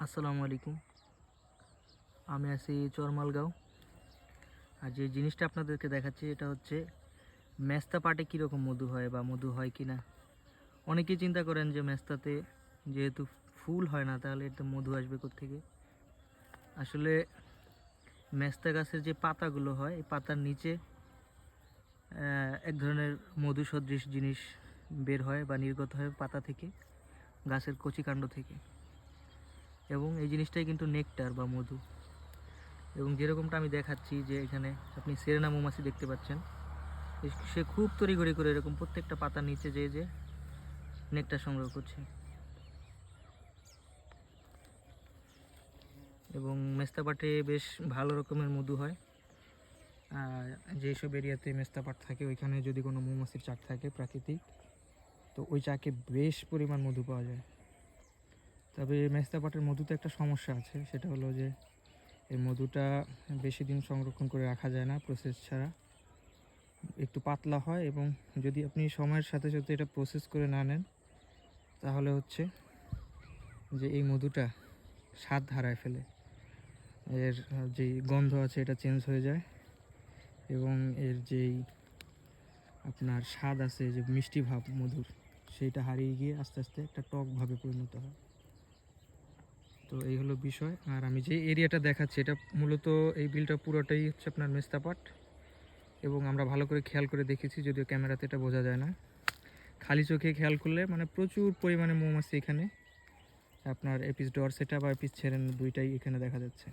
আসসালামু আলাইকুম। আমি আছি চরমালগাঁও। আর যে জিনিসটা আপনাদেরকে দেখাচ্ছি এটা হচ্ছে মেস্তা পাটে কীরকম মধু হয় বা মধু হয় কি না। অনেকেই চিন্তা করেন যে মেস্তাতে যেহেতু ফুল হয় না তাহলে এতে মধু আসবে কোত্থেকে। আসলে মেস্তা গাছের যে পাতাগুলো হয় এই পাতার নিচে এক ধরনের মধু সদৃশ জিনিস বের হয় বা নির্গত হয় পাতা থেকে, গাছের কচিকাণ্ড থেকে, এবং এই জিনিসটাই কিন্তু নেকটার বা মধু। এবং যেরকমটা আমি দেখাচ্ছি যে এখানে আপনি সেরেনা মৌমাছি দেখতে পাচ্ছেন, সে খুব তড়িঘড়ি করে এরকম প্রত্যেকটা পাতার নিচে যে নেকটার সংগ্রহ করছে। এবং মেস্তা পাটে বেশ ভালো রকমের মধু হয়। আর যেসব এরিয়াতে মেস্তা পাট থাকে ওইখানে যদি কোনো মৌমাছির চাক থাকে প্রাকৃতিক, তো ওই চাকে বেশ পরিমাণ মধু পাওয়া যায়। তবে মেস্তা পাটের মধুতে একটা সমস্যা আছে, সেটা হলো যে এই মধুটা বেশি দিন সংরক্ষণ করে রাখা যায় না প্রসেস ছাড়া, একটু পাতলা হয়। এবং যদি আপনি সময়ের সাথে সাথে এটা প্রসেস করে না নেন তাহলে হচ্ছে যে এই মধুটা স্বাদ হারায় ফেলে, এর যেই গন্ধ আছে এটা চেঞ্জ হয়ে যায়, এবং এর যেই আপনার স্বাদ আছে যে মিষ্টি ভাব মধুর, সেইটা হারিয়ে গিয়ে আস্তে আস্তে একটা টক ভাবে পরিণত হয়। তো এই হলো বিষয়। আর আমি যে এরিয়াটা দেখাচ্ছি এটা মূলত এই বিলটা পুরোটাই হচ্ছে আপনার মেস্তা পাট। এবং আমরা ভালো করে খেয়াল করে দেখেছি, যদিও ক্যামেরাতে এটা বোঝা যায় না, খালি চোখে খেয়াল করলে মানে প্রচুর পরিমাণে মৌমাছি এখানে আপনার এপিস ডরসেটা বা এপিস সেরেনা দুইটাই এখানে দেখা যাচ্ছে।